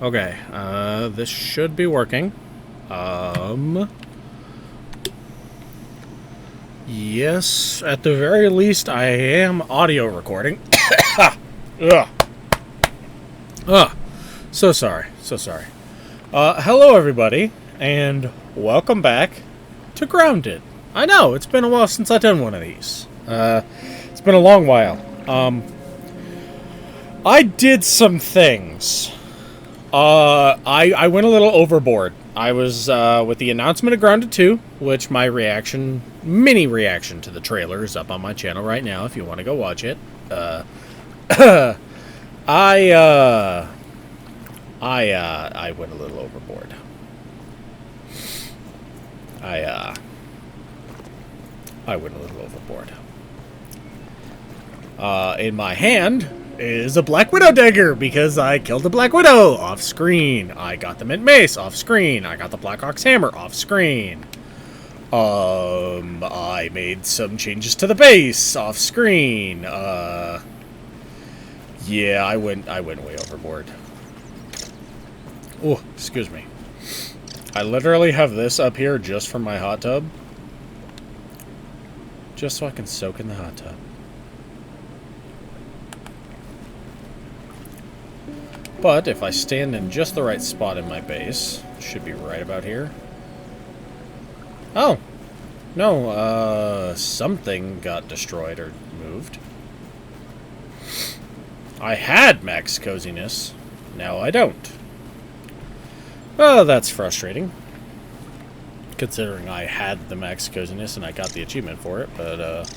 Okay, this should be working. Yes, at the very least, I am audio recording. Ugh. Ugh. So sorry, so sorry. Hello everybody, and welcome back to Grounded. I know, it's been a while since I've done one of these. It's been a long while. I did some things. I went a little overboard. I was, with the announcement of Grounded 2, which my mini reaction to the trailer is up on my channel right now if you want to go watch it. I went a little overboard. I went a little overboard. In my hand is a Black Widow dagger because I killed a Black Widow off screen. I got the Mint Mace off screen. I got the Blackhawk's hammer off screen. I made some changes to the base off screen. Yeah, I went way overboard. Oh, excuse me. I literally have this up here just for my hot tub. Just so I can soak in the hot tub. But if I stand in just the right spot in my base, should be right about here. Oh. No, something got destroyed or moved. I had max coziness. Now I don't. Oh, that's frustrating. Considering I had the max coziness and I got the achievement for it, but,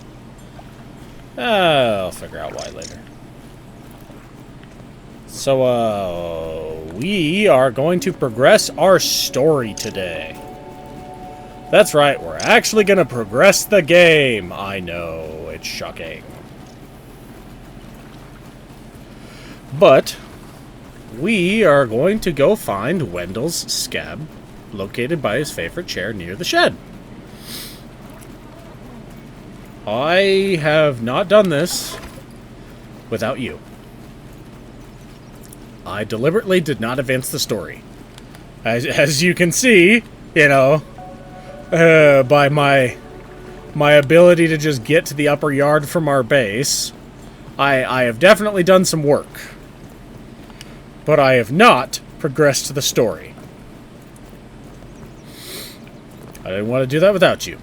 I'll figure out why later. So, we are going to progress our story today. That's right, we're actually going to progress the game. I know, it's shocking. But, we are going to go find Wendell's scab, located by his favorite chair near the shed. I have not done this without you. I deliberately did not advance the story. As you can see, you know, by my ability to just get to the upper yard from our base, I have definitely done some work. But I have not progressed the story. I didn't want to do that without you.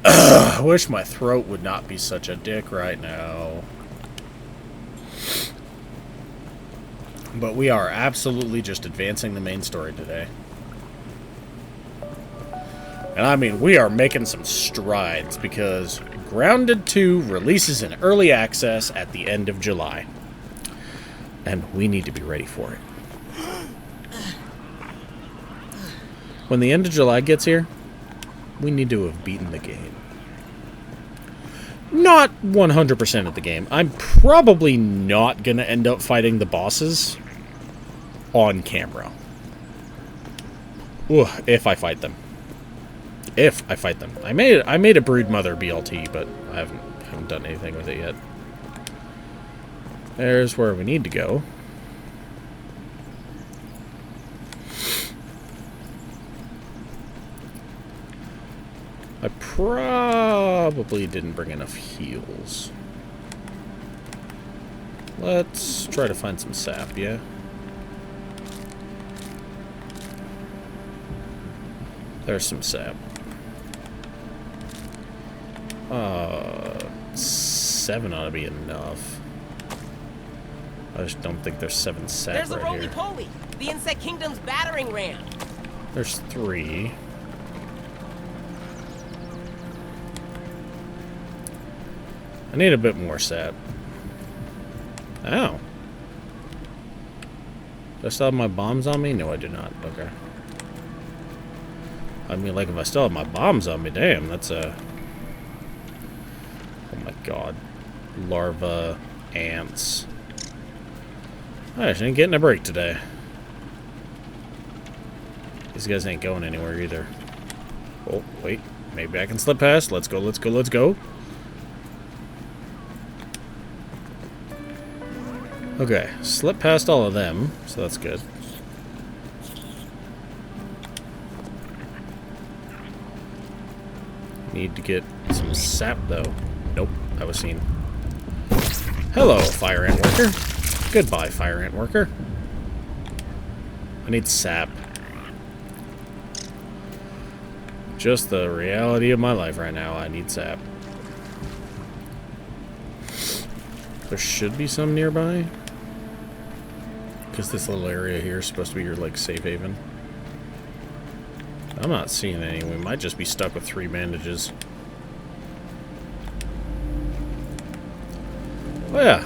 I wish my throat would not be such a dick right now. But we are absolutely just advancing the main story today. And I mean, we are making some strides because Grounded 2 releases in early access at the end of July. And we need to be ready for it. When the end of July gets here, we need to have beaten the game. Not 100% of the game. I'm probably not going to end up fighting the bosses on camera. Ooh, if I fight them. If I fight them. I made a Broodmother BLT, but I haven't done anything with it yet. There's where we need to go. I probably didn't bring enough heals. Let's try to find some sap, yeah? There's some sap. 7 ought to be enough. I just don't think there's 7 sap There's right the here. roly-poly, the Insect Kingdom's battering ram. There's 3. I need a bit more sap. Ow. Do I still have my bombs on me? No, I do not. Okay. I mean, like, if I still have my bombs on me, damn, that's a... Oh my god. Larva ants. I just ain't getting a break today. These guys ain't going anywhere either. Oh, wait. Maybe I can slip past. Let's go, let's go, let's go. Okay, slip past all of them, so that's good. Need to get some sap, though. Nope, that was seen. Hello, fire ant worker. Goodbye, fire ant worker. I need sap. Just the reality of my life right now. I need sap. There should be some nearby. Because this little area here is supposed to be your, like, safe haven. I'm not seeing any. We might just be stuck with 3 bandages. Oh, yeah.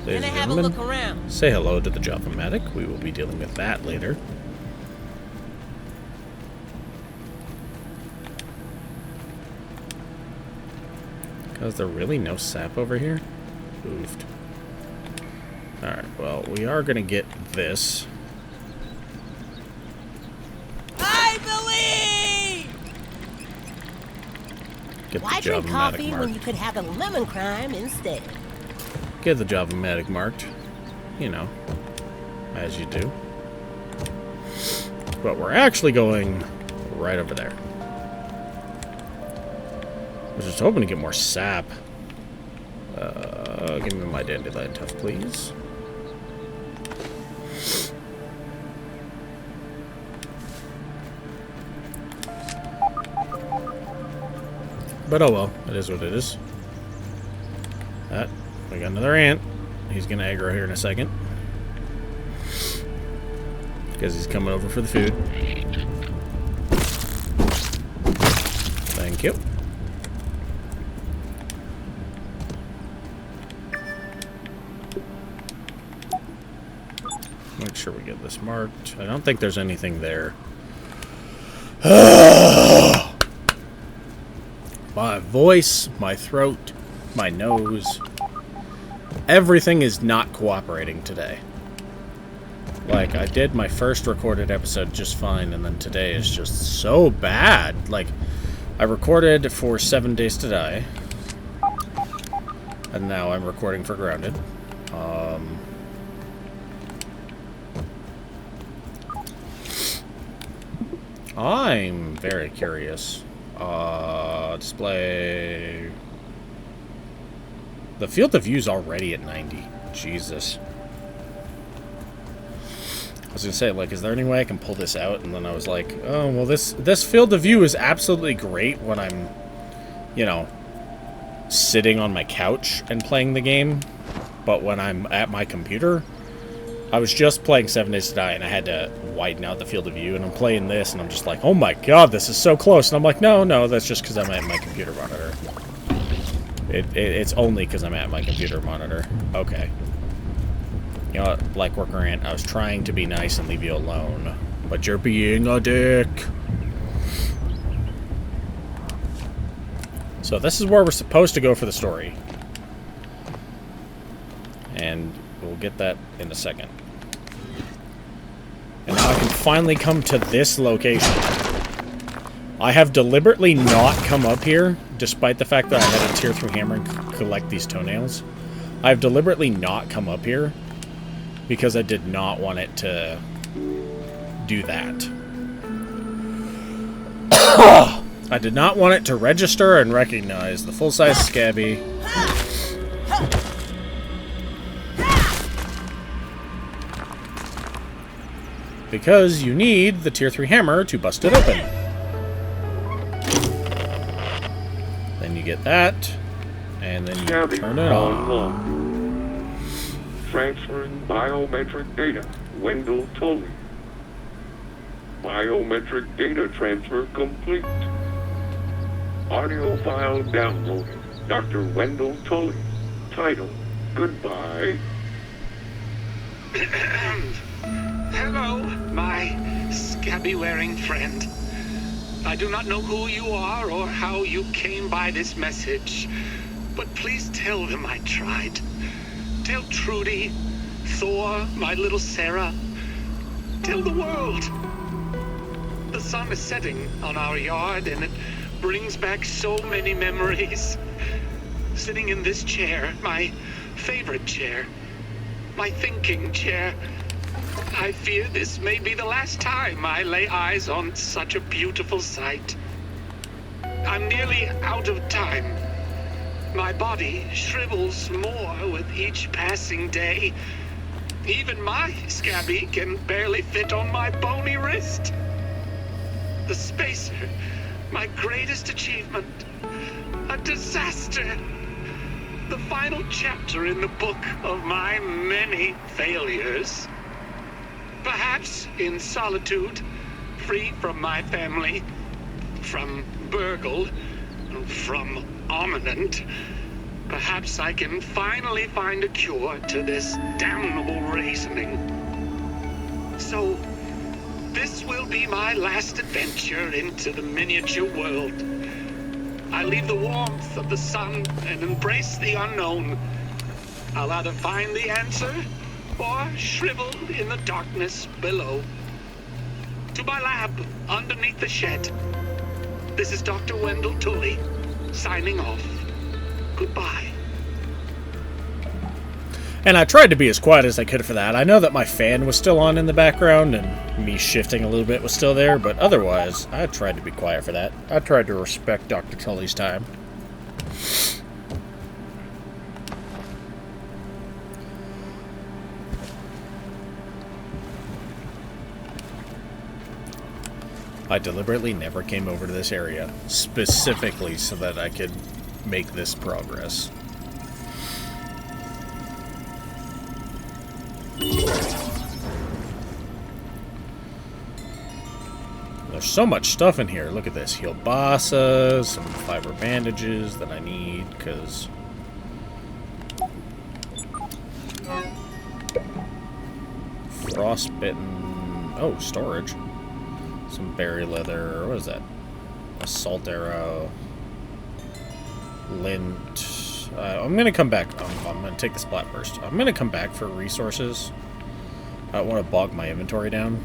Ladies Gonna and have a gentlemen, look around. say hello to the Java-matic. We will be dealing with that later. Is there really no sap over here? Moved. Alright, well, we are going to get this. I believe! Get Why the drink Java-matic coffee when marked. you could have a lemon crime instead? Get the Java-matic marked. You know, as you do. But we're actually going right over there. I was just hoping to get more sap. Give me my dandelion tuft, please. But oh well, it is what it is. We got another ant. He's gonna aggro here in a second. Because he's coming over for the food. Thank you. Make sure we get this marked. I don't think there's anything there. My voice, my throat, my nose. Everything is not cooperating today. Like, I did my first recorded episode just fine, and then today is just so bad. Like, I recorded for 7 Days to Die. And now I'm recording for Grounded. I'm very curious. Display. The field of view is already at 90. Jesus. I was gonna say, like, is there any way I can pull this out? And then I was like, oh, well, this field of view is absolutely great when I'm, you know, sitting on my couch and playing the game. But when I'm at my computer, I was just playing 7 Days to Die, and I had to widen out the field of view, and I'm playing this, and I'm just like, oh my god, this is so close. And I'm like, no, that's just because I'm at my computer monitor. It's only because I'm at my computer monitor. Okay. You know what, like Worker Ant, I was trying to be nice and leave you alone, but you're being a dick. So this is where we're supposed to go for the story. And we'll get that in a second. And now I can finally come to this location. I have deliberately not come up here, despite the fact that I had a tier 3 hammer and collect these toenails. I've deliberately not come up here because I did not want it to do that. I did not want it to register and recognize the full-size Scabby. Because you need the tier 3 hammer to bust it open. Then you get that, and then you turn it on. Transferring biometric data. Wendell Tully. Biometric data transfer complete. Audio file downloaded. Dr. Wendell Tully. Title: Goodbye. Hello, my scabby-wearing friend. I do not know who you are or how you came by this message, but please tell them I tried. Tell Trudy, Thor, my little Sarah. Tell the world. The sun is setting on our yard, and it brings back so many memories. Sitting in this chair, my favorite chair, my thinking chair. I fear this may be the last time I lay eyes on such a beautiful sight. I'm nearly out of time. My body shrivels more with each passing day. Even my scabby can barely fit on my bony wrist. The spacer, my greatest achievement, a disaster. The final chapter in the book of my many failures. Perhaps in solitude, free from my family, from Burgle, from Ominent, perhaps I can finally find a cure to this damnable reasoning. So, this will be my last adventure into the miniature world. I leave the warmth of the sun and embrace the unknown. I'll either find the answer or shrivel in the darkness below. To my lab underneath the shed. This is Dr. Wendell Tully, signing off. Goodbye. And I tried to be as quiet as I could for that. I know that my fan was still on in the background, and me shifting a little bit was still there, but otherwise, I tried to be quiet for that. I tried to respect Dr. Tully's time. I deliberately never came over to this area, specifically so that I could make this progress. There's so much stuff in here. Look at this. Healbasa, some fiber bandages that I need, because... Frostbitten... Oh, storage. Some berry leather. What is that? Assault arrow. Lint. I'm going to come back. I'm going to take the splat first. I'm going to come back for resources. I don't want to bog my inventory down.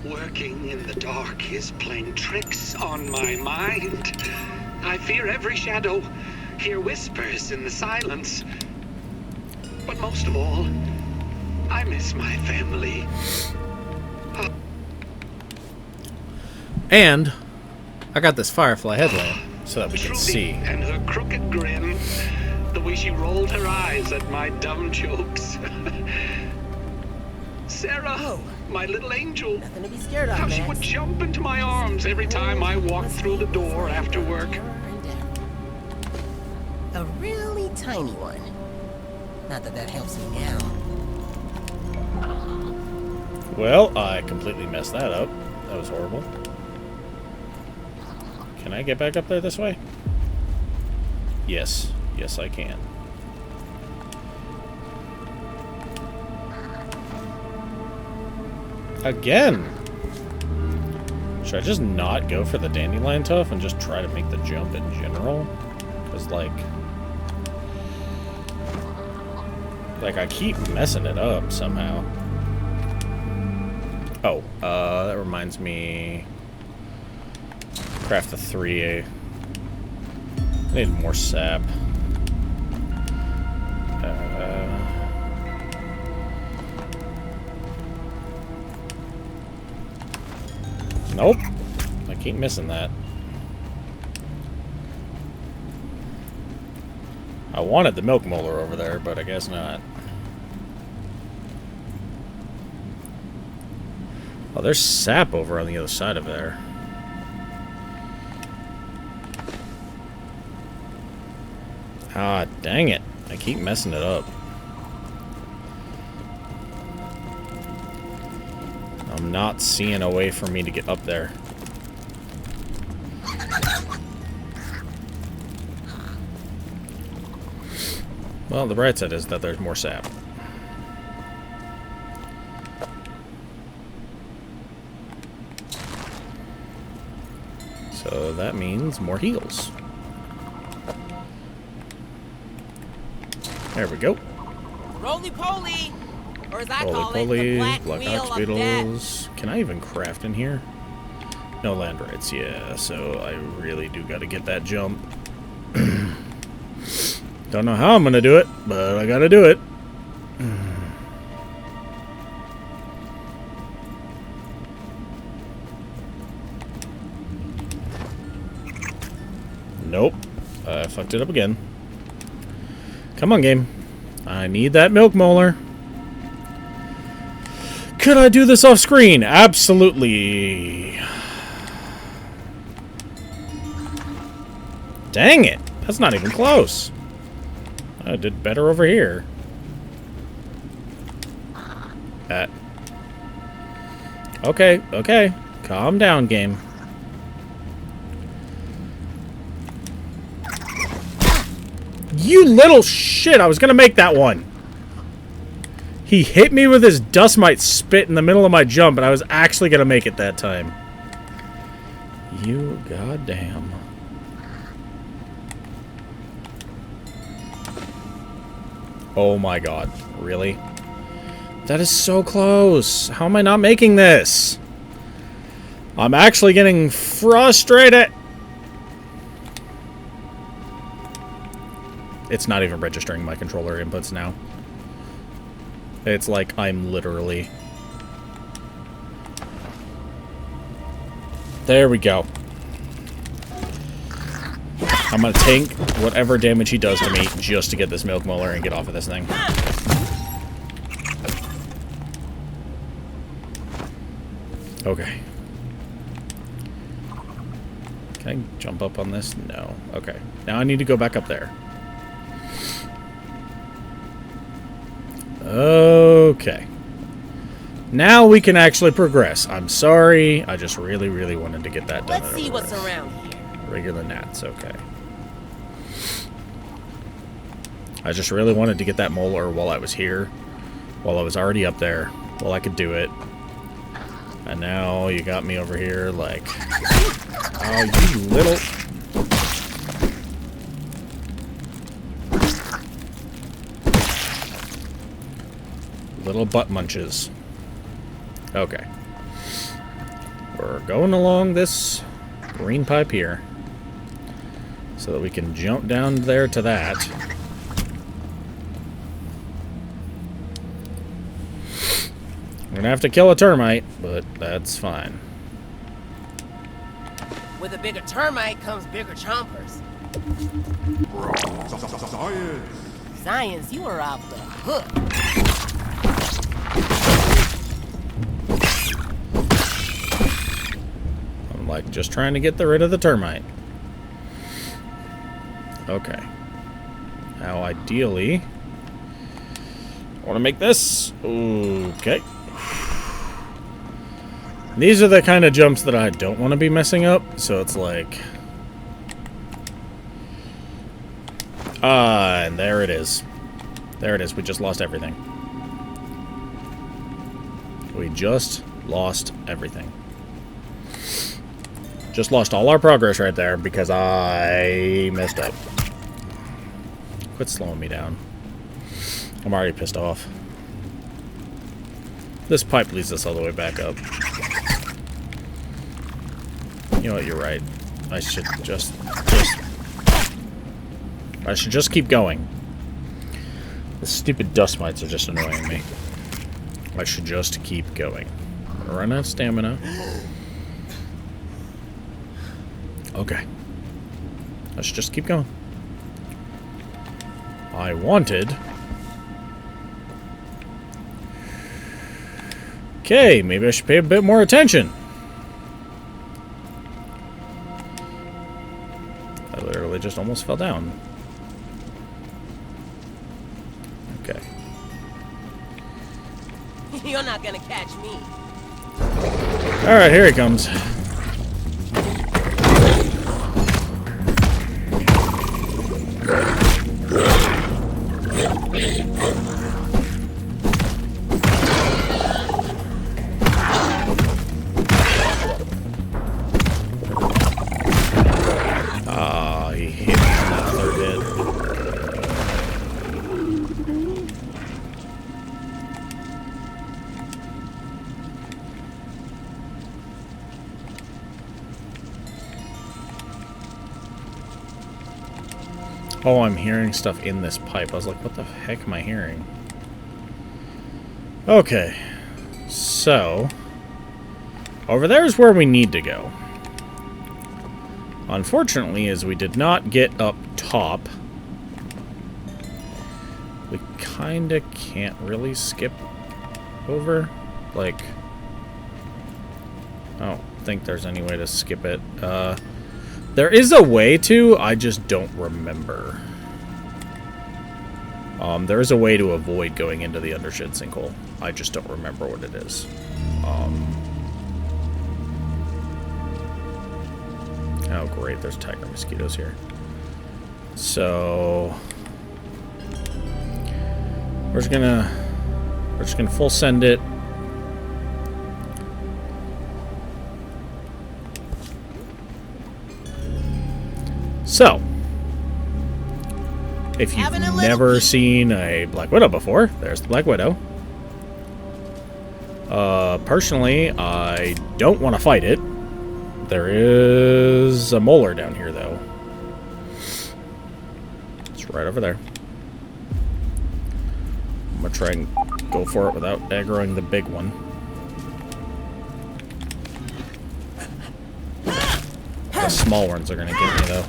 Working in the dark is playing tricks on my mind. I fear every shadow, hear whispers in the silence. But most of all, I miss my family. And I got this firefly headlamp so that we can see. And her crooked grin, the way she rolled her eyes at my dumb jokes. Sarah, Oh. my little angel. Nothing to be scared of, How she Max. would jump into my arms every time I walked through the door after work. A really tiny one. Not that that helps me now. Well, I completely messed that up. That was horrible. Can I get back up there this way? Yes. Yes, I can. Again! Should I just not go for the dandelion tuft and just try to make the jump in general? Because, like, I keep messing it up somehow. Oh, that reminds me... Craft the 3A. I need more sap. Nope. I keep missing that. I wanted the milk molar over there, but I guess not. Oh, there's sap over on the other side of there. Ah, dang it. I keep messing it up. I'm not seeing a way for me to get up there. Well, the bright side is that there's more sap. So that means more heals. There we go. Roly-poly! Or as I call it, the Roly-poly, black black wheel ox of death. beetles. Can I even craft in here? No land rights, yeah, so I really do gotta get that jump. Don't know how I'm gonna do it, but I gotta do it. Nope. I fucked it up again. Come on, game. I need that milk molar. Could I do this off screen? Absolutely. Dang it. That's not even close. I did better over here. Okay, okay. Calm down, game. You little shit! I was gonna make that one! He hit me with his dust mite spit in the middle of my jump, and I was actually gonna make it that time. You goddamn. Oh my god. Really? That is so close. How am I not making this? I'm actually getting frustrated. It's not even registering my controller inputs now. It's like I'm literally... There we go. I'm gonna tank whatever damage he does to me just to get this milk molar and get off of this thing. Okay. Can I jump up on this? No. Okay. Now I need to go back up there. Okay. Now we can actually progress. I'm sorry. I just really, really wanted to get that done. Let's see what's around here. Regular gnats, okay. I just really wanted to get that molar while I was here. While I was already up there. While I could do it. And now you got me over here like... Oh, you little... Little butt munches. Okay. We're going along this green pipe here. So that we can jump down there to that. I'm gonna have to kill a termite, but that's fine. With a bigger termite comes bigger chompers. Science! Science, you are off the hook. I'm like just trying to get rid of the termite. Okay. Now ideally, I want to make this. Okay. These are the kind of jumps that I don't want to be messing up, so it's like... and there it is. There it is. We just lost everything. We just lost everything. Just lost all our progress right there because I messed up. Quit slowing me down. I'm already pissed off. This pipe leads us all the way back up. You know what, you're right. I should just keep going. The stupid dust mites are just annoying me. I should just keep going. Run out of stamina. Okay. I should just keep going. I wanted... Okay, maybe I should pay a bit more attention. I literally just almost fell down. Okay. You're not gonna catch me. Alright, here he comes. Ah, he hit me in that third hit. Oh, I'm hearing stuff in this pipe. I was like, what the heck am I hearing? Okay. So, over there is where we need to go. Unfortunately, as we did not get up top, we kinda can't really skip over. Like, I don't think there's any way to skip it. There is a way to, I just don't remember. There is a way to avoid going into the undershed sinkhole. I just don't remember what it is. Oh great, there's tiger mosquitoes here. So we're just gonna full send it. So if you've never seen a Black Widow before, there's the Black Widow. Personally, I don't want to fight it. There is a molar down here, though. It's right over there. I'm gonna try and go for it without aggroing the big one. The small ones are gonna get me, though.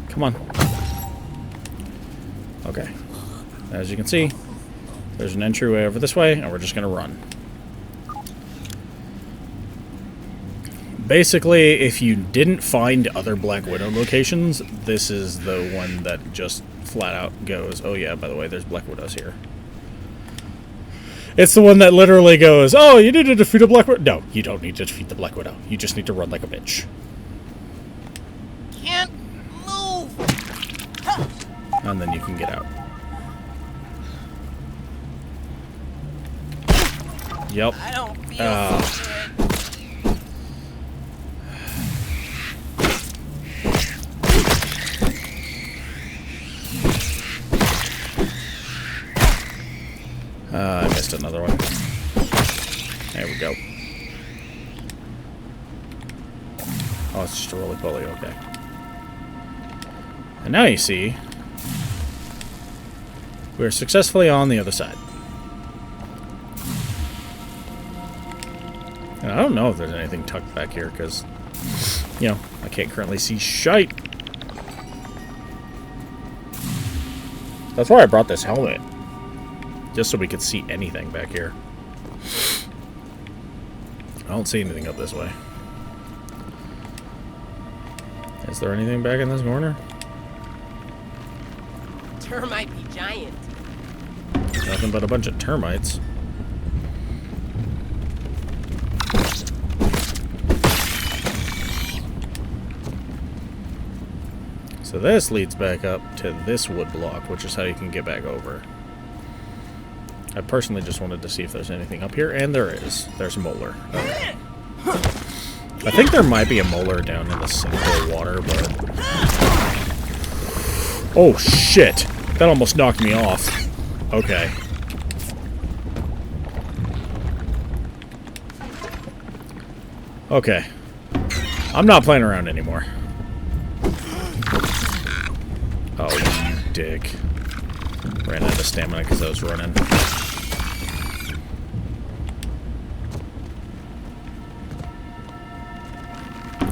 Come on. Okay. As you can see, there's an entryway over this way, and we're just gonna run. Basically, if you didn't find other Black Widow locations, this is the one that just flat out goes, oh yeah, by the way, there's Black Widows here. It's the one that literally goes, oh, you need to defeat a Black Widow. No, you don't need to defeat the Black Widow. You just need to run like a bitch. Can't move. And then you can get out. Yep. I don't feel so good. I missed another one. There we go. Oh, it's just a roly-poly, okay. And now you see, we're successfully on the other side. And I don't know if there's anything tucked back here, because, you know, I can't currently see shite. That's why I brought this helmet. Just so we could see anything back here. I don't see anything up this way. Is there anything back in this corner? Termite be giant. Nothing but a bunch of termites. So this leads back up to this wood block, which is how you can get back over. I personally just wanted to see if there's anything up here, and there is. There's a molar. Okay. I think there might be a molar down in the sinkhole water, but... Oh, shit! That almost knocked me off. Okay. Okay. I'm not playing around anymore. Oh, you dick. Ran out of stamina because I was running.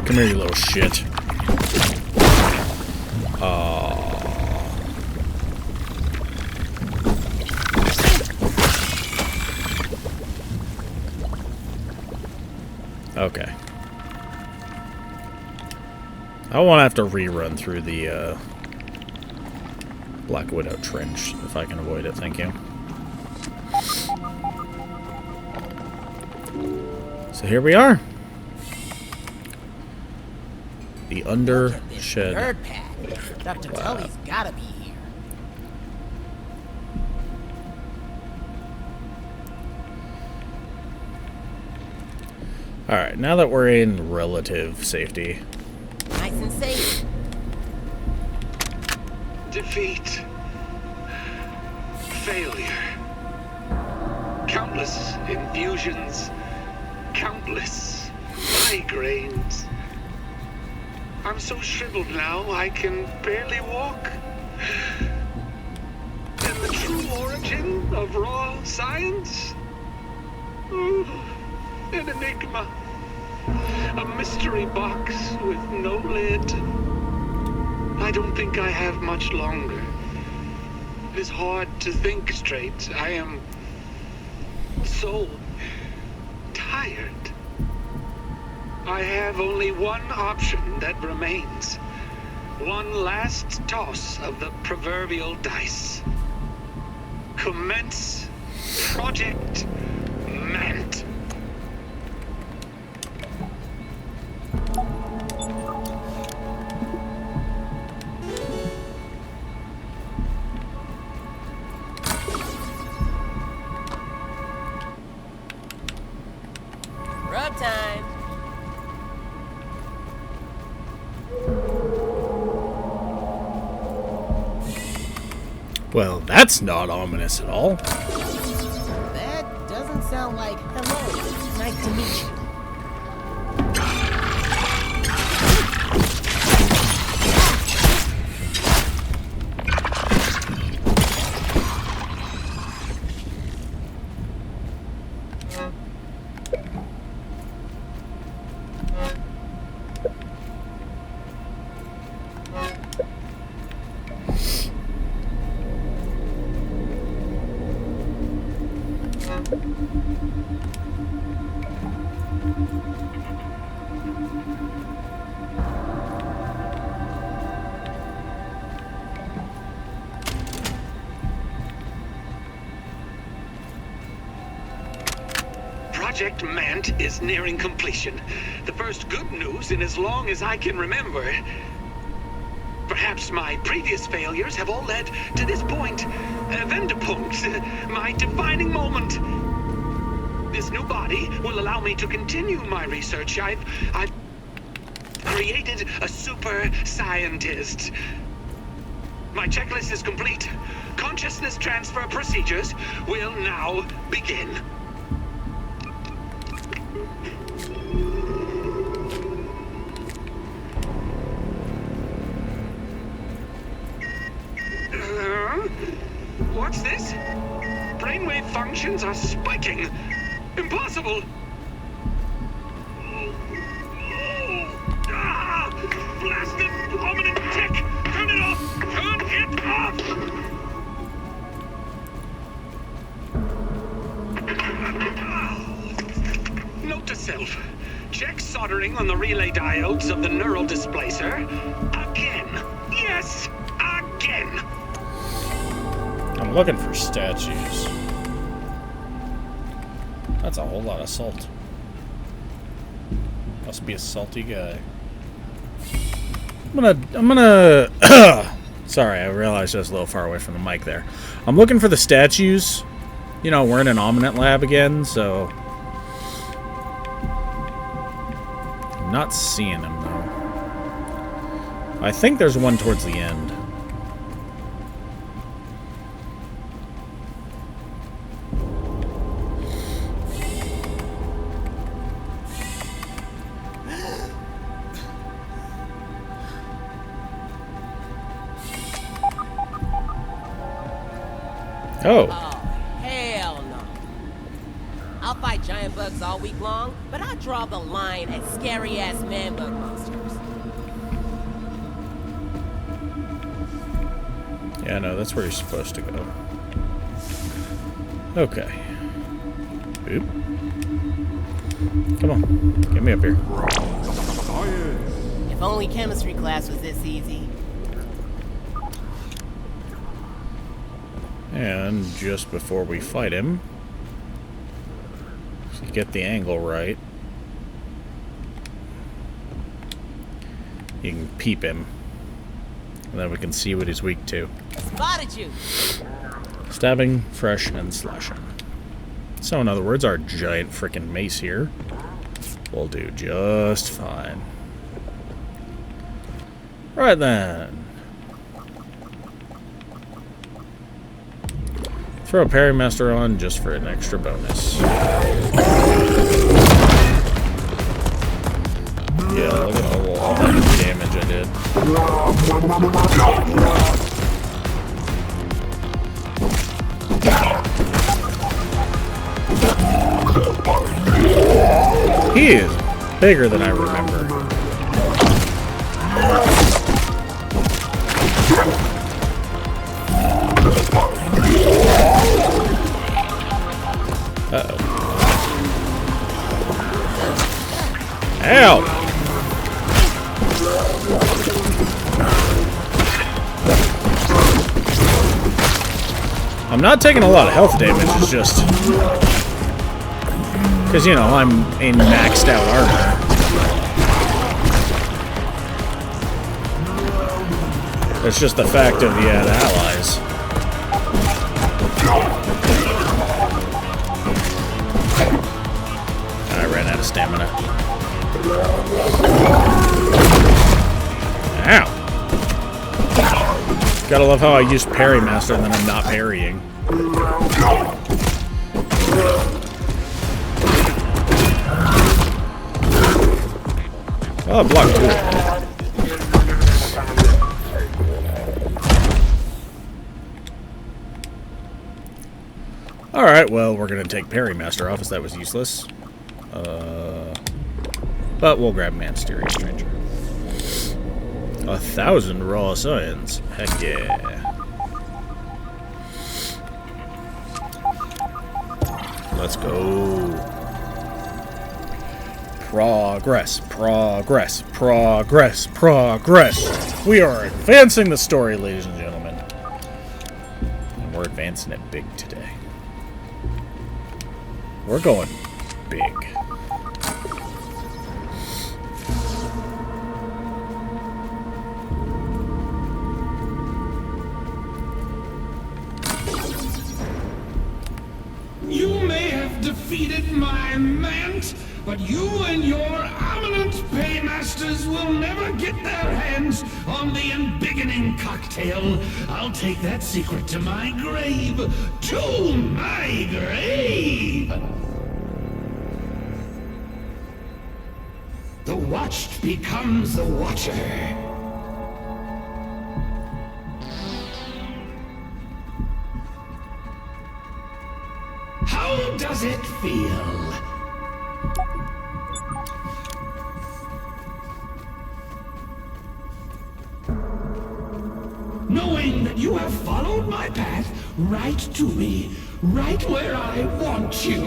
Come here, you little shit. Okay. I won't have to rerun through the Black Widow Trench if I can avoid it, thank you. So here we are. The undershed. Nerd pad. Dr. Tully's gotta be here. Alright, now that we're in relative safety. Nice and safe. Defeat. Failure. Countless infusions. Countless migraines. I'm so shriveled now, I can barely walk. The true origin of raw science? Ooh, an enigma. A mystery box with no lid. I don't think I have much longer. It is hard to think straight. I am so tired. I have only one option that remains. One last toss of the proverbial dice. Commence Project Mant. Rub time. Well, that's not ominous at all. That doesn't sound like hello. Nice to meet you. Project Mant is nearing completion. The first good news in as long as I can remember. Perhaps my previous failures have all led to this point. Vendepunkt, my defining moment. This new body will allow me to continue my research. I've created a super scientist. My checklist is complete. Consciousness transfer procedures will now begin. What's this? Brainwave functions are spiking. Impossible! Ah! Blasted prominent tech! Turn it off! Turn it off! Note to self. Check soldering on the relay diodes of the neural displacer. Again. Yes! Again! I'm looking for statues. That's a whole lot of salt. Must be a salty guy. I'm gonna sorry, I realized I was a little far away from the mic there. I'm looking for the statues. You know, we're in an Omnit lab again, so I'm not seeing them though. I think there's one towards the end. Oh. Oh, hell no. I'll fight giant bugs all week long, but I draw the line at scary-ass man-bug monsters. Yeah, no, that's where you're supposed to go. Okay. Oop. Come on, get me up here. If only chemistry class was this easy. And just before we fight him, to get the angle right, you can peep him, and then we can see what he's weak to. Spotted you! Stabbing, fresh, and slashing. So in other words, our giant frickin' mace here will do just fine. Right then. Throw a Parry Master on just for an extra bonus. Yeah, look at all that damage I did. He is bigger than I remember. Uh-oh. Ow! I'm not taking a lot of health damage, it's just... because, you know, I'm in maxed out armor. It's just the fact of the allies. I ran out of stamina. Ow! Gotta love how I use Parry Master and then I'm not parrying. Oh, block too. Alright, well, we're gonna take Parry Master off as that was useless. But we'll grab Mansterian Stranger. 1,000 raw science. Heck yeah. Let's go. Progress, progress, progress, progress. We are advancing the story, ladies and gentlemen. And we're advancing it big today. We're going big. You may have defeated my Mant, but you and your eminent paymasters will never get their hands on the embiggening cocktail. I'll take that secret to my grave. To my grave! The watched becomes the watcher. How does it feel? Knowing that you have followed my path right to me, right where I want you.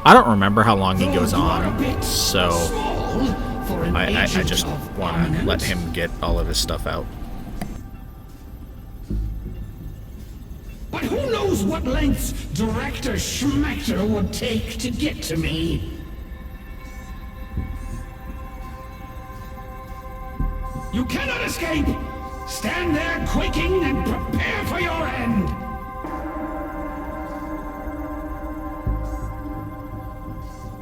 I don't remember how long he goes on, so I just want to let him get all of his stuff out. But who knows what lengths Director Schmechter would take to get to me? You cannot escape! Stand there quaking and prepare for your end!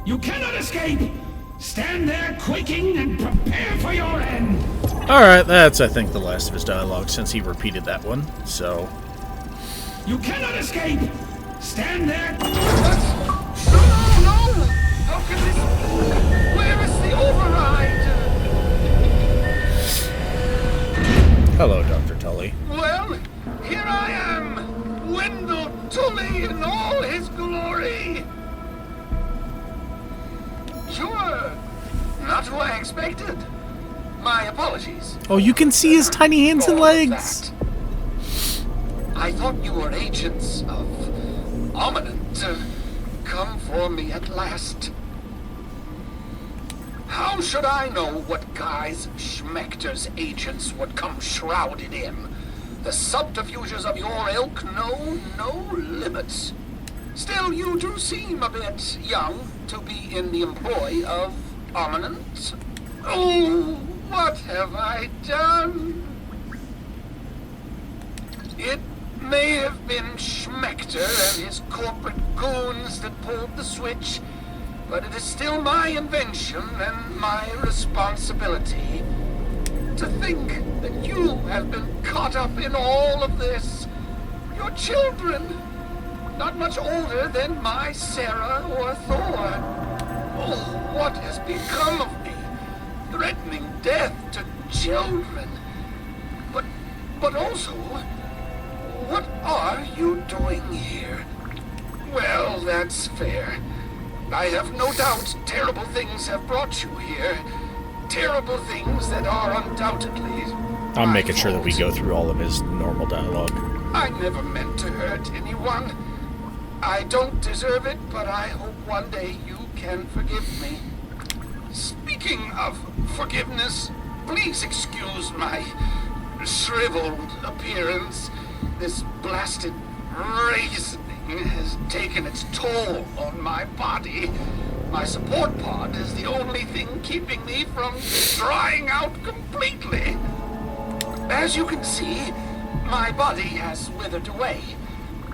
You cannot escape! Stand there quaking and prepare for your end! Alright, that's, I think, the last of his dialogue since he repeated that one, so... You cannot escape! Stand there... What? No! How can this... Where is the override? Hello, Dr. Tully. Well, here I am! Wendell Tully in all his glory! Sure. Not who I expected. My apologies. Oh, you can see his tiny hands and legs! That. I thought you were agents of Ominent. Come for me at last. How should I know what guise Schmechter's agents would come shrouded in? The subterfuges of your ilk know no limits. Still, you do seem a bit young to be in the employ of Ominent. Oh, what have I done? It may have been Schmechter and his corporate goons that pulled the switch, but it is still my invention and my responsibility. To think that you have been caught up in all of this. Your children, not much older than my Sarah or Thor. Oh, what has become of me? Threatening death to children. But also, what are you doing here? Well, that's fair. I have no doubt terrible things have brought you here. Terrible things that are undoubtedly I'm my making sure that we fault. go through all of his normal dialogue. I never meant to hurt anyone. I don't deserve it, but I hope one day you can forgive me. Speaking of forgiveness, please excuse my shriveled appearance. This blasted raisoning has taken its toll on my body. My support pod is the only thing keeping me from drying out completely. As you can see, my body has withered away.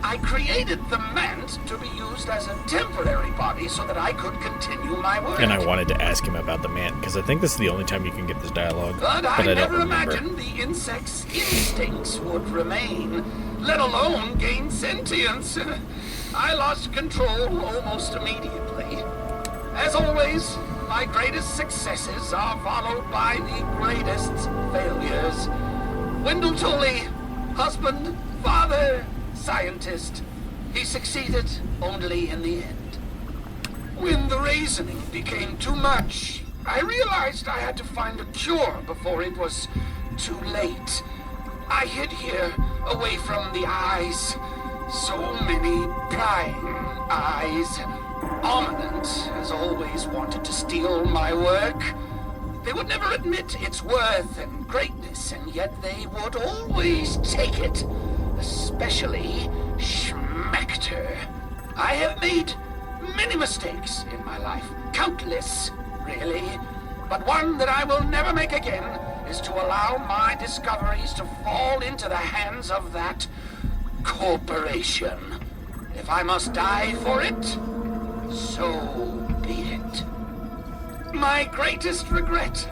I created the mant to be used as a temporary body so that I could continue my work. And I wanted to ask him about the man, because I think this is the only time you can get this dialogue. But I don't never remember. imagined the insect's instincts would remain, let alone gain sentience. I lost control almost immediately. As always, my greatest successes are followed by the greatest failures. Wendell Tully, husband, father, scientist. He succeeded only in the end. When the reasoning became too much, I realized I had to find a cure before it was too late. I hid here, away from the eyes. So many prying eyes. Ominent has always wanted to steal my work. They would never admit its worth and greatness, and yet they would always take it. Especially Schmechter. I have made many mistakes in my life. Countless, really. But one that I will never make again is to allow my discoveries to fall into the hands of that corporation. If I must die for it, so be it. My greatest regret.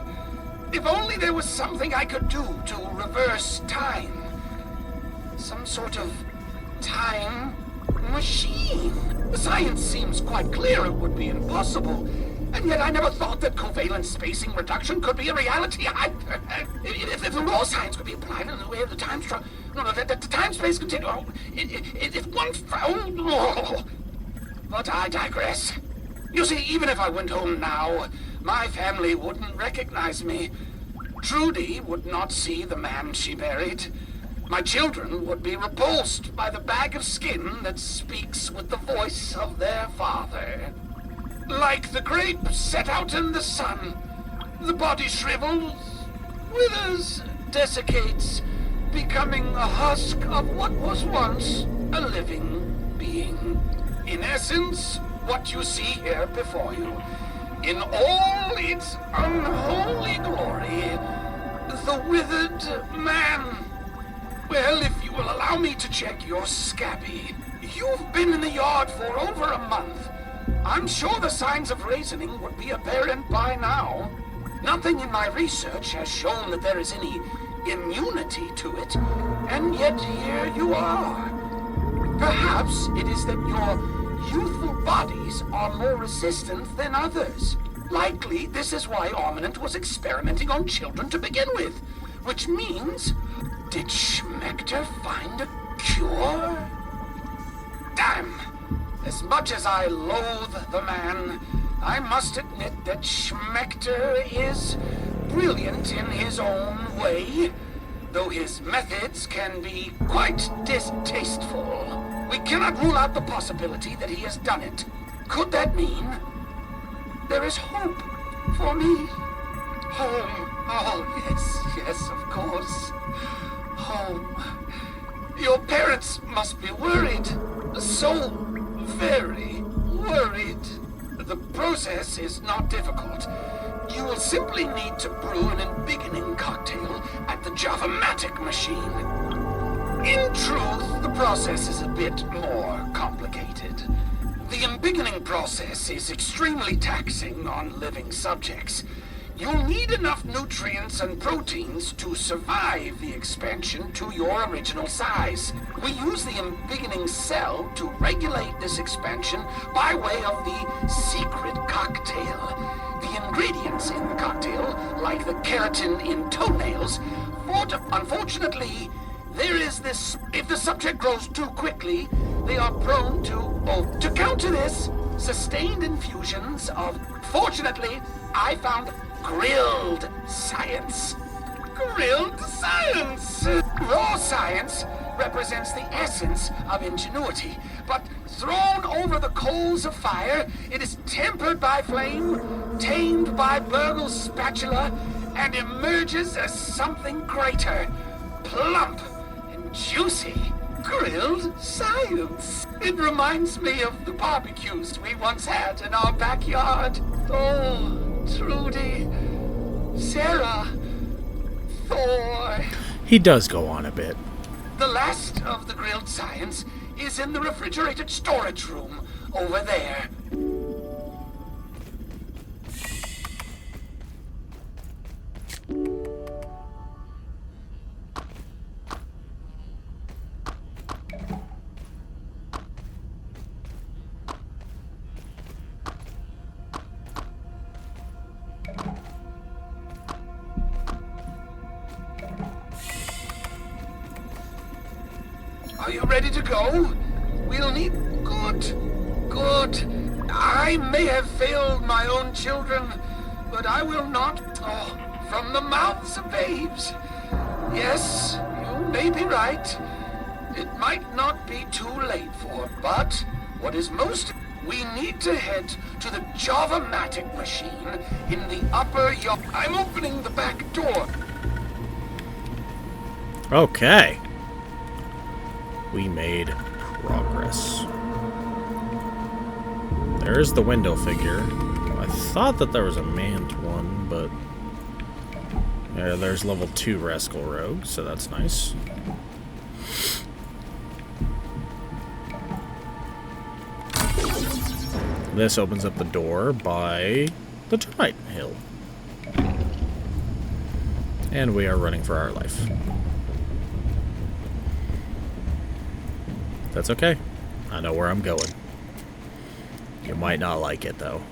If only there was something I could do to reverse time. Some sort of time machine. The science seems quite clear it would be impossible. And yet I never thought that covalent spacing reduction could be a reality either. If the raw science could be applied in the way of the time structure... No, the time-space continuum... If one found... Oh. But I digress. You see, even if I went home now, my family wouldn't recognize me. Trudy would not see the man she buried. My children would be repulsed by the bag of skin that speaks with the voice of their father. Like the grape set out in the sun, the body shrivels, withers, desiccates, becoming a husk of what was once a living being. In essence, what you see here before you, in all its unholy glory, the withered man. Well, if you will allow me to check your scabby. You've been in the yard for over a month. I'm sure the signs of reasoning would be apparent by now. Nothing in my research has shown that there is any immunity to it, and yet here you are. Perhaps it is that your youthful bodies are more resistant than others. Likely, this is why Ominent was experimenting on children to begin with. Which means, did Schmechter find a cure? Damn! As much as I loathe the man, I must admit that Schmechter is brilliant in his own way, though his methods can be quite distasteful. We cannot rule out the possibility that he has done it. Could that mean there is hope for me? Home. Oh, yes, of course. Home. Your parents must be worried. So very worried. The process is not difficult. You will simply need to brew an embiggening cocktail at the Java-matic machine. In truth, the process is a bit more complicated. The embiggening process is extremely taxing on living subjects. You'll need enough nutrients and proteins to survive the expansion to your original size. We use the embiggening cell to regulate this expansion by way of the secret cocktail. The ingredients in the cocktail, like the keratin in toenails, unfortunately, There is this. If the subject grows too quickly, they are prone to. Oh, to counter this, sustained infusions of. Fortunately, I found grilled science. Grilled science! Raw science represents the essence of ingenuity, but thrown over the coals of fire, it is tempered by flame, tamed by Burgle's spatula, and emerges as something greater, plump and juicy. Grilled science. It reminds me of the barbecues we once had in our backyard. Oh, Trudy, Sarah, Thor. He does go on a bit. The last of the grilled science is in the refrigerated storage room over there. Are you ready to go? We'll need... Good. I may have failed my own children, but I will not... Oh, from the mouths of babes. Yes, you may be right. It might not be too late for, but what is most... We need to head to the Java-matic machine in the upper yard. I'm opening the back door. Okay. We made progress. There's the window figure. I thought that there was a manned one, but... Yeah, there's level 2 Rascal Rogue, so that's nice. This opens up the door by the Termite Hill. And we are running for our life. That's okay. I know where I'm going. You might not like it, though.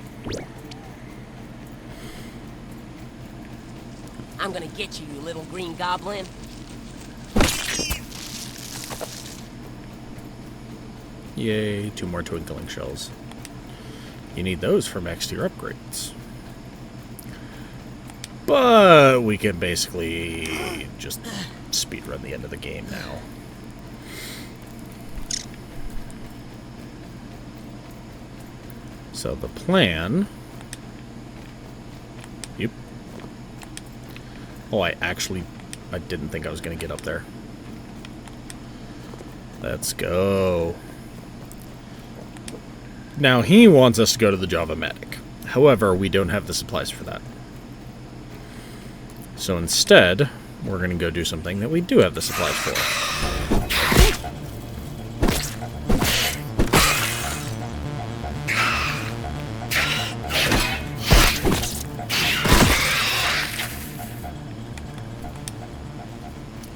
I'm gonna get you, you little green goblin. Yay, 2 more twinkling shells. You need those for max tier upgrades. But we can basically just speedrun the end of the game now. So the plan... Yep. Oh, I didn't think I was going to get up there. Let's go. Now, he wants us to go to the Java-matic. However, we don't have the supplies for that. So instead, we're going to go do something that we do have the supplies for.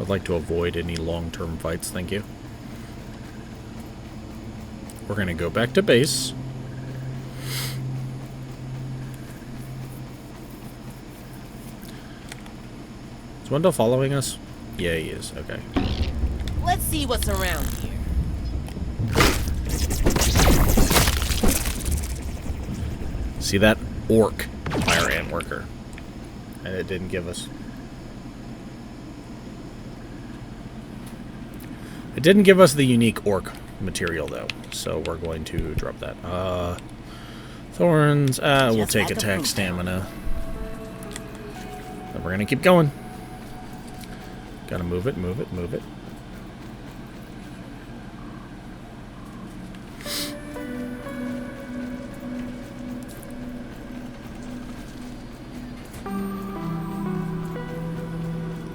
I'd like to avoid any long-term fights, thank you. We're going to go back to base. Is Wendell following us? Yeah, he is. Okay. Let's see what's around here. See that? Orc fire ant worker. And it didn't give us... It didn't give us the unique orc material, though. So we're going to drop that. Thorns. We'll take attack stamina. And we're going to keep going. Gotta move it, move it, move it.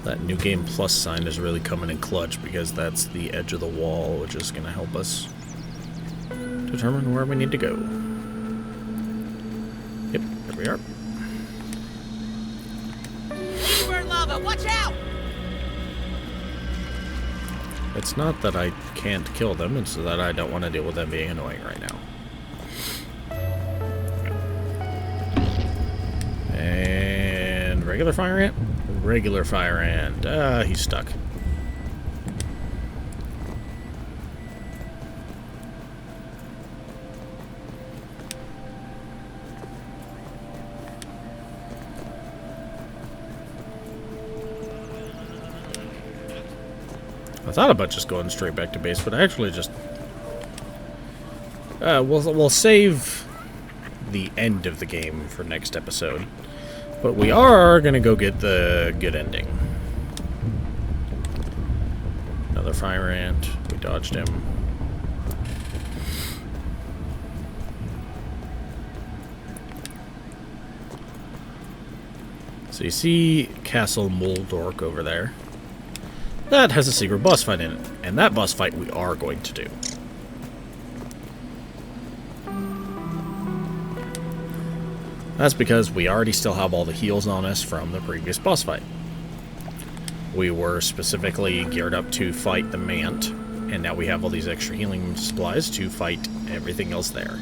That New Game Plus sign is really coming in clutch because that's the edge of the wall, which is going to help us determine where we need to go. Yep, there we are. Bird lava, watch out! It's not that I can't kill them, it's that I don't want to deal with them being annoying right now. And regular fire ant? Regular fire ant. He's stuck. I thought about just going straight back to base, but I actually just... we'll save the end of the game for next episode. But we are going to go get the good ending. Another fire ant. We dodged him. So you see Castle Moldork over there. That has a secret boss fight in it. And that boss fight we are going to do. That's because we already still have all the heals on us from the previous boss fight. We were specifically geared up to fight the Mant, and now we have all these extra healing supplies to fight everything else there.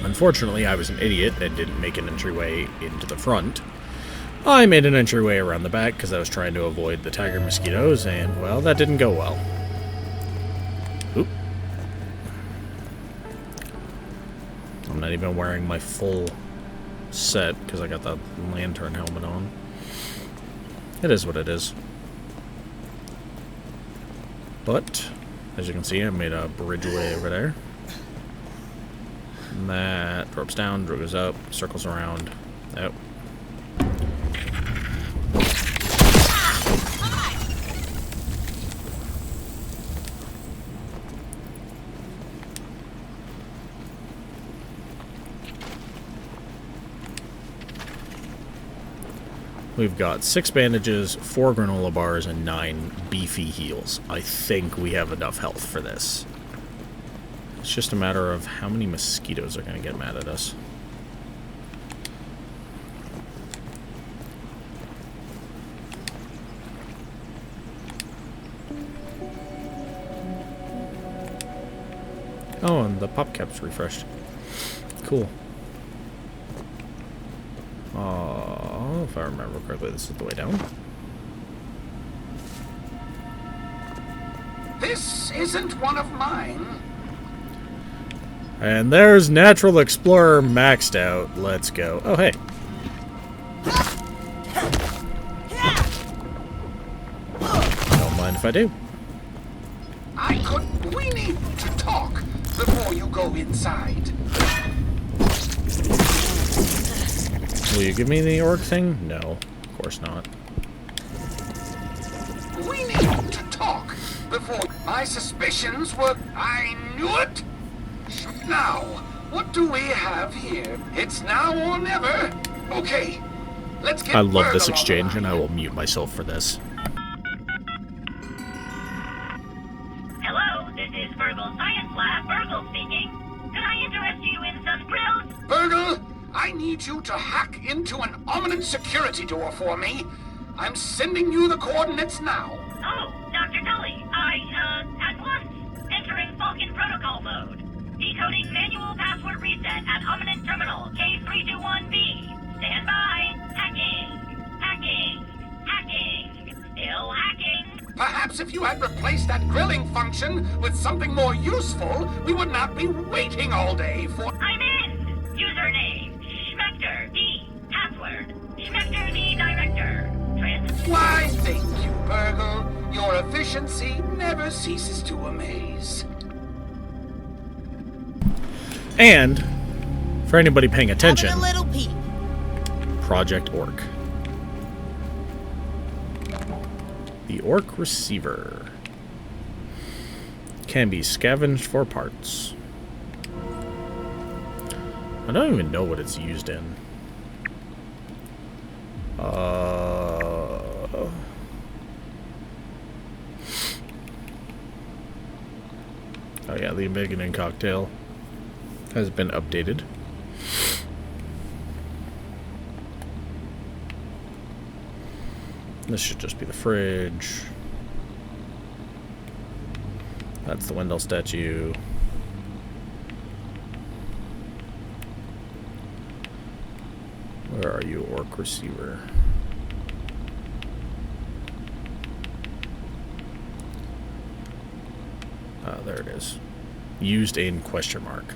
Unfortunately, I was an idiot and didn't make an entryway into the front. I made an entryway around the back because I was trying to avoid the tiger mosquitoes, and, well, that didn't go well. Oop. I'm not even wearing my full set because I got that lantern helmet on. It is what it is. But, as you can see, I made a bridgeway over there. And that drops down, goes up, circles around. Oh. We've got 6 bandages, 4 granola bars, and 9 beefy heals. I think we have enough health for this. It's just a matter of how many mosquitoes are going to get mad at us. Oh, and the pop cap's refreshed. Cool. If I remember correctly, this is the way down. This isn't one of mine. And there's Natural Explorer maxed out. Let's go. Oh, hey. Don't mind if I do. We need to talk before you go inside. Will you give me the orc thing? No, of course not. We need to talk before my suspicions were... I knew it! Now, what do we have here? It's now or never. Okay, let's get... I love this Virgil exchange, and I online. will mute myself for this. Hello, this is Virgil Science Lab. Virgil speaking. Could I interest you in some grills? Virgil, I need you to hack into an Omnium security door for me. I'm sending you the coordinates now. Oh, Dr. Tully, at once. Entering Falcon protocol mode. Decoding manual password reset at Omnium terminal K321B. Stand by. Hacking. Hacking. Hacking. Still hacking. Perhaps if you had replaced that grilling function with something more useful, we would not be waiting all day for... I'm in. Username. Schmector D. Password. Schmector the Director. Why, thank you, Virgil. Your efficiency never ceases to amaze. And, for anybody paying attention, Having a little peek. Project Orc. The Orc Receiver can be scavenged for parts. I don't even know what it's used in. Oh yeah, the Enveganing cocktail has been updated. This should just be the fridge. That's the Wendell statue. Where are you, Orc Receiver? Ah, there it is. Used in question mark.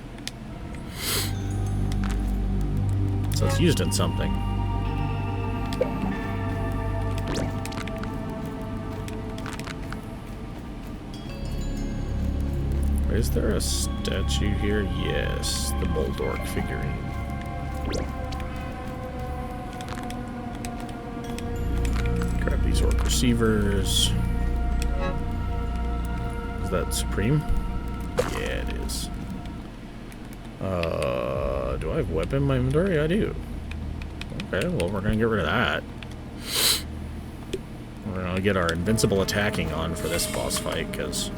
So it's used in something. Is there a statue here? Yes, the Moldork figurine. Grab these orc receivers. Is that Supreme? Yeah, it is. Do I have weapon in my inventory? I do. Okay, well, we're gonna get rid of that. We're gonna get our invincible attacking on for this boss fight, because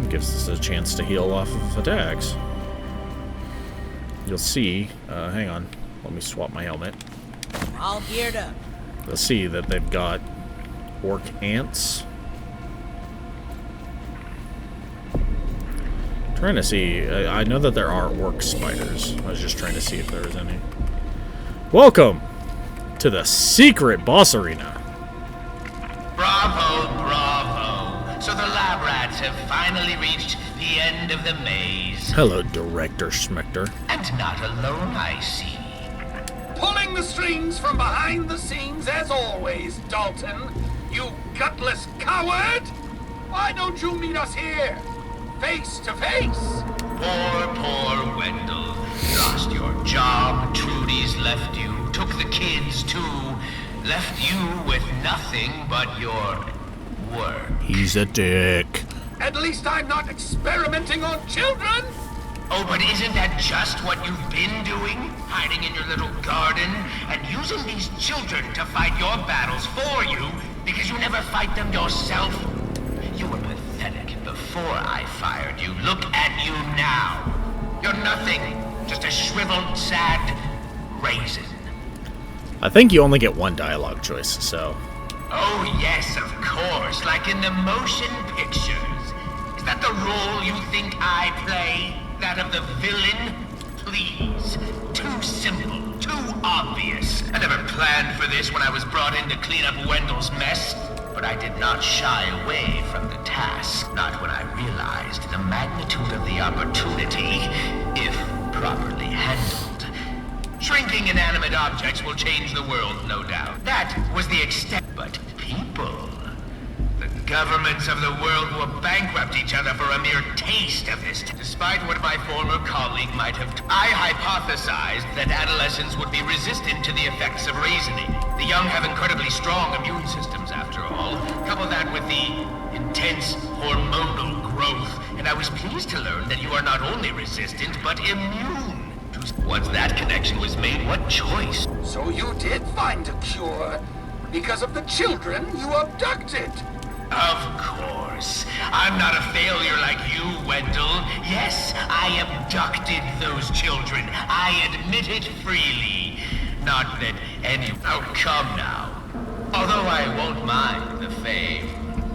it gives us a chance to heal off of attacks. You'll see, hang on, let me swap my helmet. All geared up. You'll see that they've got orc ants. Trying to see, I know that there are orc spiders. I was just trying to see if there was any. Welcome to the secret boss arena. Bravo, bravo. So the lab rats have finally reached the end of the maze. Hello, Director Schmechter. And not alone, I see. Pulling the strings from behind the scenes as always, Dalton. You gutless coward! Why don't you meet us here? Face to face! Poor Wendell. Lost your job, Trudy's left you, took the kids too, left you with nothing but your work. He's a dick. At least I'm not experimenting on children! Oh, but isn't that just what you've been doing? Hiding in your little garden and using these children to fight your battles for you because you never fight them yourself? You were pathetic before I fired you. Look at you now. You're nothing. Just a shriveled, sad raisin. I think you only get one dialogue choice, so... Oh, yes, of course. Like in the motion pictures. Is that the role you think I play? That of the villain? Please. Too simple. Too obvious. I never planned for this when I was brought in to clean up Wendell's mess. But I did not shy away from the task. Not when I realized the magnitude of the opportunity, if properly handled. Shrinking inanimate objects will change the world, no doubt. That was the extent. But people... the governments of the world will bankrupt each other for a mere taste of this. Despite what my former colleague might have... I hypothesized that adolescents would be resistant to the effects of reasoning. The young have incredibly strong immune systems, after all. Couple that with the intense hormonal growth, and I was pleased to learn that you are not only resistant, but immune. Once that connection was made, what choice? So you did find a cure because of the children you abducted. Of course. I'm not a failure like you, Wendell. Yes, I abducted those children. I admit it freely. Not that any... Oh, come now. Although I won't mind the fame,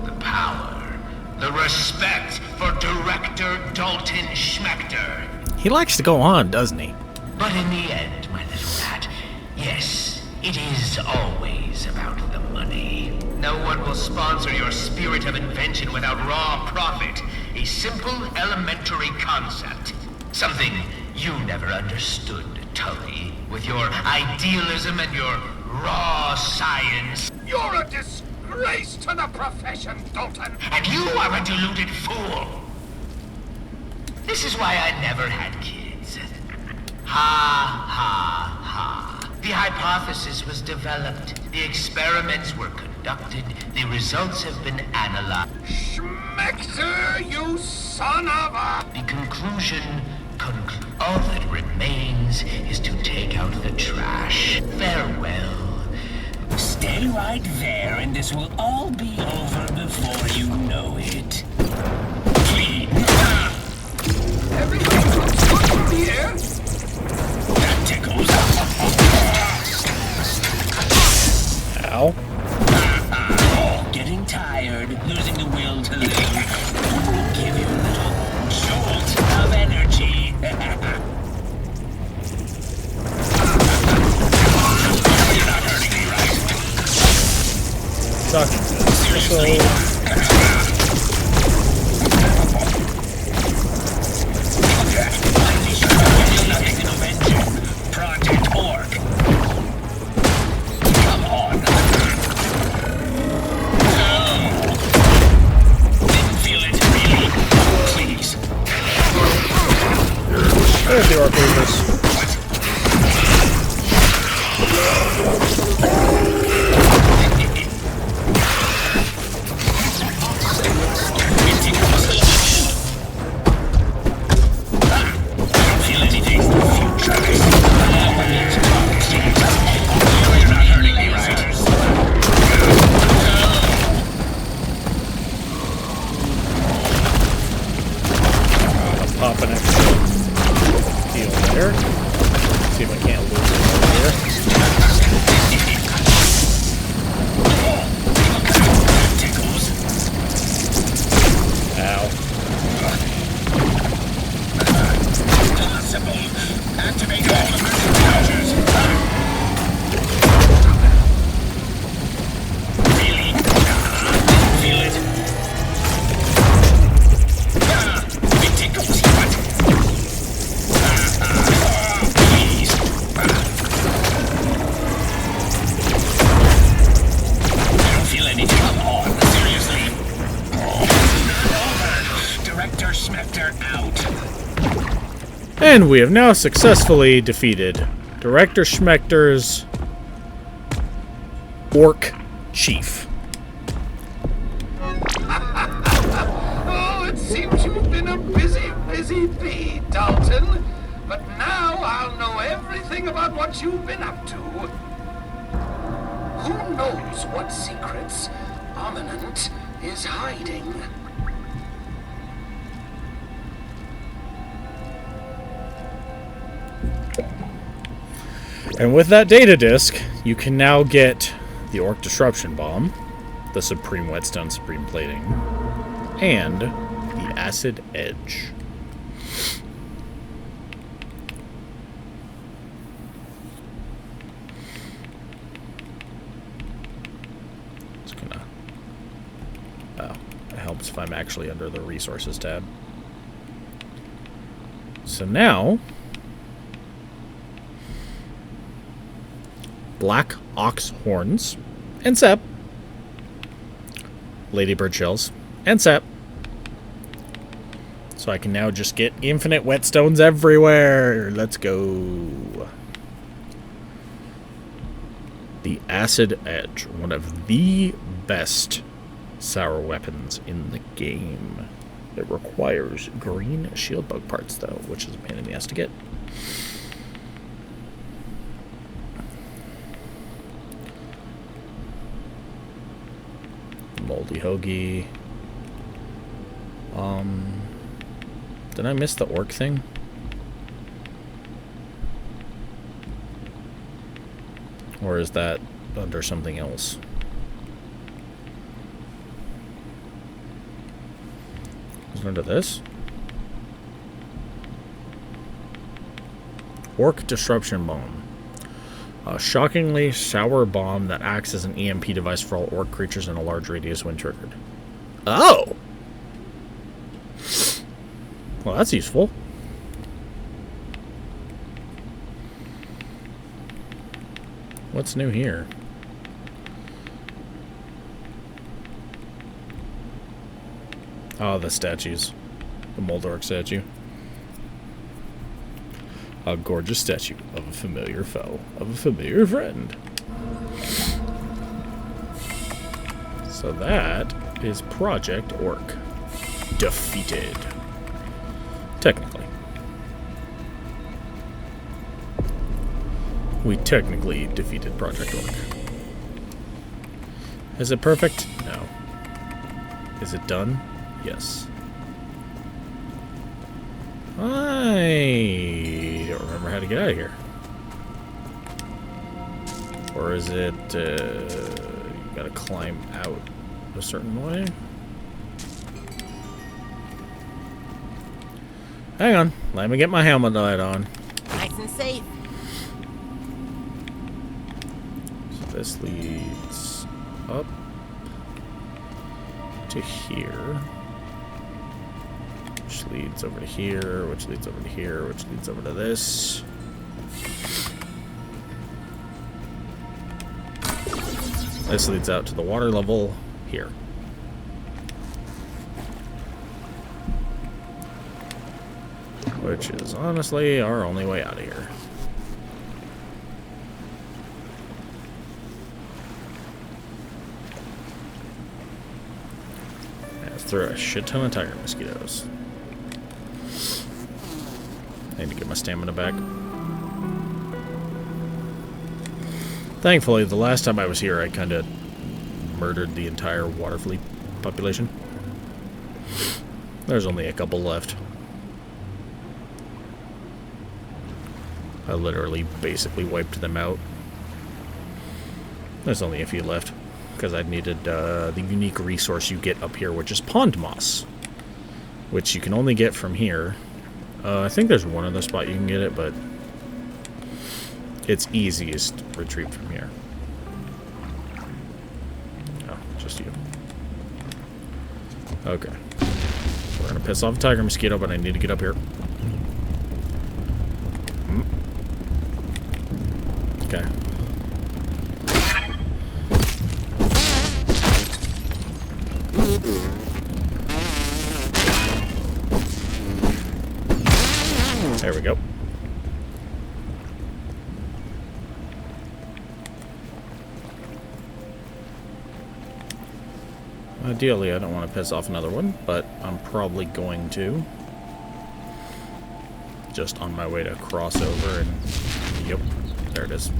the power, the respect for Director Dalton Schmechter. He likes to go on, doesn't he? But in the end, my little rat, yes, it is always about the money. No one will sponsor your spirit of invention without raw profit. A simple, elementary concept. Something you never understood, Tully. With your idealism and your raw science. You're a disgrace to the profession, Dalton. And you are a deluded fool. This is why I never had kids. Ha, ha, ha. The hypothesis was developed. The experiments were conducted. The results have been analyzed. Schmechter, you son of a... The conclusion... all that remains is to take out the trash. Farewell. Stay right there and this will all be over before you know it. Please. Everything looks good from here. That tickles. Ow. Oh, getting tired, losing the will to live. We'll give you a little jolt of energy. You're not hurting me, right? Suck. Seriously? Project Orc. Come on. Oh. Didn't feel it, really. service. Pop an extra heal there. See if I can't lose it over here. Ow. Activate all emergency counters. Really? Feel it. It tickles. Please. I don't feel anything. Come on, seriously. Over. Director Schmechter out. And we have now successfully defeated Director Schmechter's Orc Chief. Oh, it seems you've been a busy, busy bee, Dalton. But now I'll know everything about what you've been up to. Who knows what secrets Ominent is hiding? And with that data disk, you can now get the Orc Disruption Bomb, the Supreme Whetstone Supreme Plating, and the Acid Edge. It's gonna... Oh, it helps if I'm actually under the Resources tab. So now... Black Ox Horns, and Sep. Ladybird Shells, and Sep. So I can now just get infinite whetstones everywhere. Let's go. The Acid Edge, one of the best sour weapons in the game. It requires green shield bug parts, though, which is a pain in the ass to get. Moldy Hoagie. Did I miss the orc thing? Or is that under something else? Is it under this? Orc Disruption Bomb. A shockingly sour bomb that acts as an EMP device for all orc creatures in a large radius when triggered. Oh! Well, that's useful. What's new here? Oh, the statues. The Moldorc statue. A gorgeous statue of a familiar foe, of a familiar friend. So that is Project Orc. Defeated. Technically. We technically defeated Project Orc. Is it perfect? No. Is it done? Yes. I don't remember how to get out of here. Or is it, you gotta climb out a certain way? Hang on, let me get my helmet light on. Nice and safe. So this leads up to here. Which leads over to here, which leads over to here, which leads over to this. This leads out to the water level here. Which is honestly our only way out of here. Let's throw a shit ton of tiger mosquitoes. I need to get my stamina back. Thankfully, the last time I was here, I kind of murdered the entire water fleet population. There's only a couple left. I literally basically wiped them out. There's only a few left. Because I needed the unique resource you get up here, which is pond moss. Which you can only get from here. I think there's one other spot you can get it, but it's easiest retrieved from here. Oh, just you. Okay. We're gonna piss off a tiger mosquito, but I need to get up here. Okay. There we go. Ideally, I don't want to piss off another one, but I'm probably going to. Just on my way to cross over and... Yep, there it is.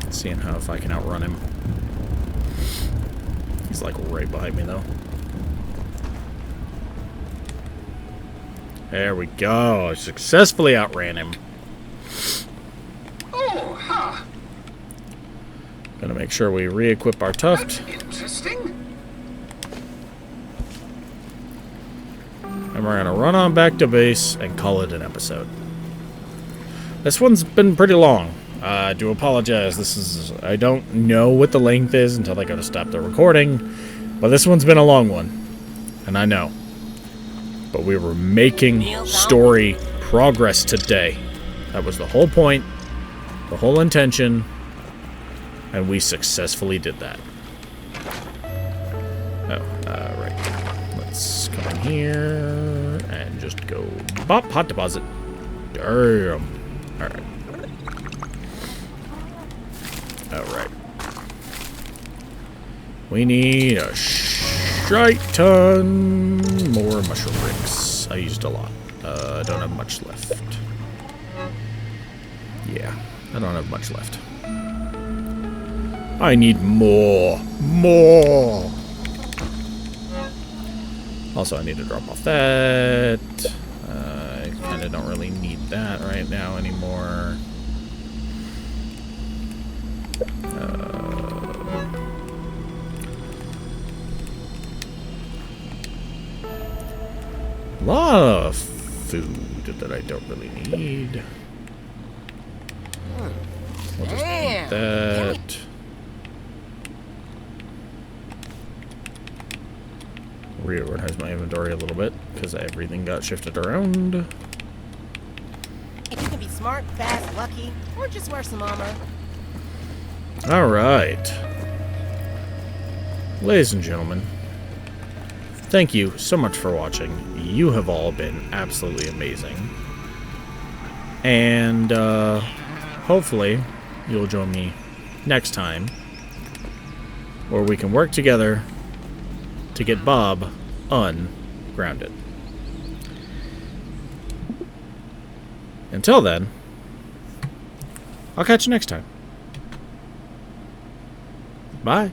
Seeing how if I can outrun him. He's like right behind me though. There we go. I successfully outran him. Oh, huh. Gonna make sure we re-equip our tuft. Interesting. And we're gonna run on back to base and call it an episode. This one's been pretty long. I do apologize. This is... I don't know what the length is until I go to stop the recording. But this one's been a long one. And I know. But we were making story progress today. That was the whole point. The whole intention. And we successfully did that. Oh, right. Let's come in here and just go bop, hot deposit. Damn. Alright. Alright. We need a shite ton more mushroom bricks. I used a lot. I don't have much left. Yeah, I don't have much left. I need more. More! Also, I need to drop off that. I kind of don't really need that right now anymore. A lot of food that I don't really need. We'll just need that. Reorganize my inventory a little bit because everything got shifted around. If you can be smart, fast, lucky, or just wear some armor. Alright. Ladies and gentlemen, thank you so much for watching. You have all been absolutely amazing. And hopefully you'll join me next time where we can work together to get Bob ungrounded. Until then, I'll catch you next time. Bye.